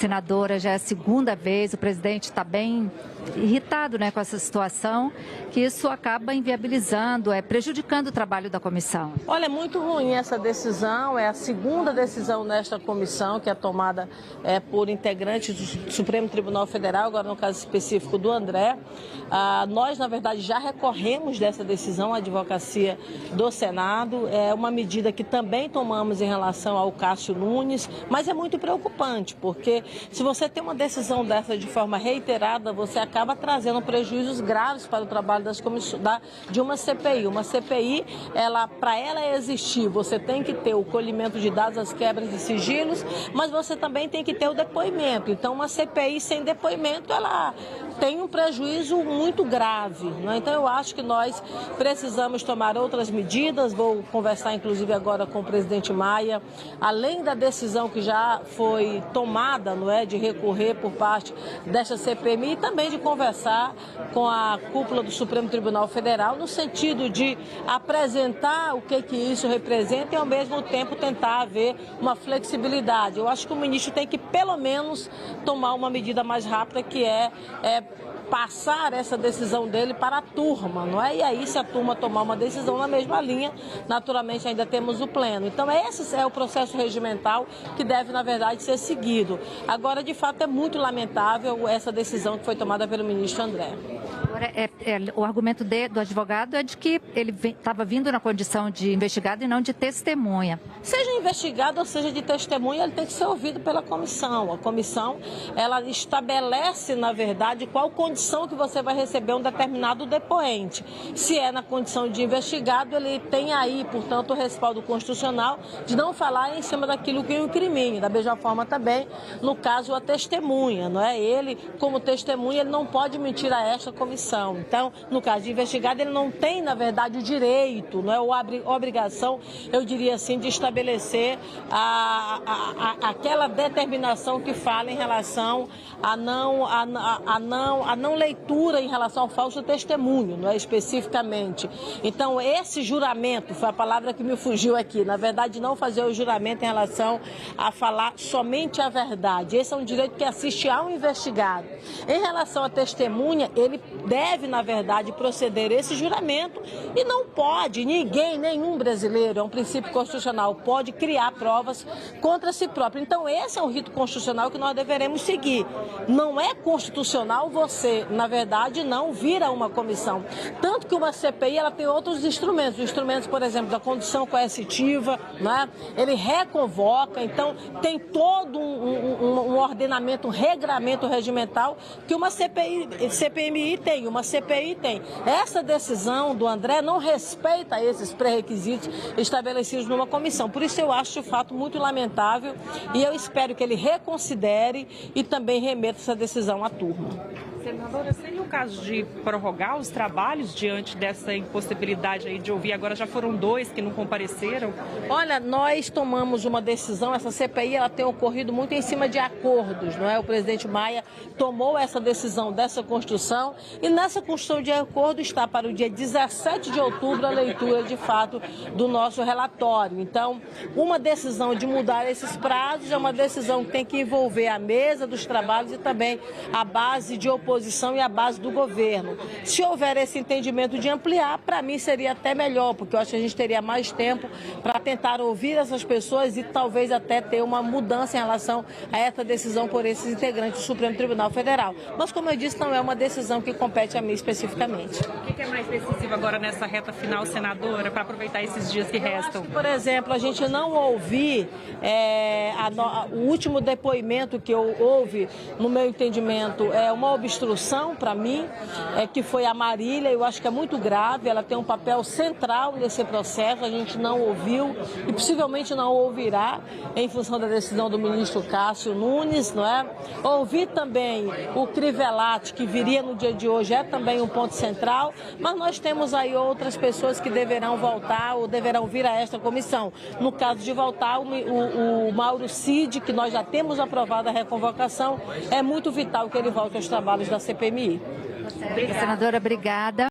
senadora, já é a segunda vez, o presidente está bem irritado, né, com essa situação, que isso acaba inviabilizando, prejudicando o trabalho da comissão. Olha, é muito ruim essa decisão, é a segunda decisão nesta comissão, que é tomada por integrantes do Supremo Tribunal Federal, agora no caso específico do André. Nós, na verdade, já recorremos dessa decisão à advocacia do Senado, é uma medida que também tomamos em relação ao Cássio Nunes, mas é muito preocupante, porque se você tem uma decisão dessa de forma reiterada, você acaba trazendo prejuízos graves para o trabalho das comissões, de uma CPI. Uma CPI, para ela existir, você tem que ter o colhimento de dados, as quebras de sigilos, mas você também tem que ter o depoimento. Então, uma CPI sem depoimento, ela tem um prejuízo muito grave, né? Então, eu acho que nós precisamos tomar outras medidas. Vou conversar, inclusive, agora com o presidente Maia, além da decisão que já foi tomada, não é, de recorrer por parte desta CPMI, e também de conversar com a cúpula do Supremo Tribunal Federal, no sentido de apresentar o que isso representa e, ao mesmo tempo, tentar haver uma flexibilidade. Eu acho que o ministro tem que, pelo menos, tomar uma medida mais rápida, que é passar essa decisão dele para a turma, não é? E aí, se a turma tomar uma decisão na mesma linha, naturalmente ainda temos o pleno. Então, esse é o processo regimental que deve, na verdade, ser seguido. Agora, de fato, é muito lamentável essa decisão que foi tomada pelo ministro André. Agora, o argumento do advogado é de que ele estava vindo na condição de investigado e não de testemunha. Seja investigado ou seja de testemunha, ele tem que ser ouvido pela comissão. A comissão, ela estabelece, na verdade, qual condição que você vai receber um determinado depoente. Se é na condição de investigado, ele tem aí, portanto, o respaldo constitucional de não falar em cima daquilo que o incrimine. Da mesma forma também, no caso, a testemunha, não é? Ele, como testemunha, ele não pode mentir a esta comissão. Então, no caso de investigado, ele não tem, na verdade, o direito, não é, ou a obrigação, eu diria assim, de estabelecer aquela determinação que fala em relação à não leitura em relação ao falso testemunho, não é, especificamente. Então, esse juramento, foi a palavra que me fugiu aqui, na verdade, não fazer o juramento em relação a falar somente a verdade. Esse é um direito que assiste ao investigado. Em relação à testemunha, ele deve, na verdade, proceder esse juramento e não pode, nenhum brasileiro, é um princípio constitucional, pode criar provas contra si próprio. Então, esse é um rito constitucional que nós deveremos seguir. Não é constitucional você, na verdade, não vir a uma comissão. Tanto que uma CPI, ela tem outros instrumentos, por exemplo, da condição coercitiva, né? Ele reconvoca, então tem todo um ordenamento, um regramento regimental que uma CPMI tem, uma CPI tem. Essa decisão do André não respeita esses pré-requisitos estabelecidos numa comissão. Por isso eu acho, de fato, muito lamentável e eu espero que ele reconsidere e também remeta essa decisão à turma. Senadora, seria o caso de prorrogar os trabalhos diante dessa impossibilidade aí de ouvir? Agora já foram 2 que não compareceram. Olha, nós tomamos uma decisão, essa CPI ela tem ocorrido muito em cima de acordos, não é? O presidente Maia tomou essa decisão dessa construção e nessa construção de acordo está para o dia 17 de outubro a leitura de fato do nosso relatório. Então, uma decisão de mudar esses prazos é uma decisão que tem que envolver a mesa dos trabalhos e também a base de oposição e a base do governo. Se houver esse entendimento de ampliar, para mim seria até melhor, porque eu acho que a gente teria mais tempo para tentar ouvir essas pessoas e talvez até ter uma mudança em relação a essa decisão por esses integrantes do Supremo Tribunal Federal. Mas, como eu disse, não é uma decisão que compete a mim especificamente. O que é mais decisivo agora nessa reta final, senadora, para aproveitar esses dias que restam? Que, por exemplo, a gente não ouvir o último depoimento que houve, no meu entendimento, é uma obstrução para mim, que foi a Marília. Eu acho que é muito grave, ela tem um papel central nesse processo, a gente não ouviu e possivelmente não ouvirá em função da decisão do ministro Cássio Nunes, não é? Ouvir também o Crivellati, que viria no dia de hoje, é também um ponto central, mas nós temos aí outras pessoas que deverão voltar ou deverão vir a esta comissão. No caso de voltar, o Mauro Cid, que nós já temos aprovado a reconvocação, é muito vital que ele volte aos trabalhos da CPMI. Senadora, obrigada.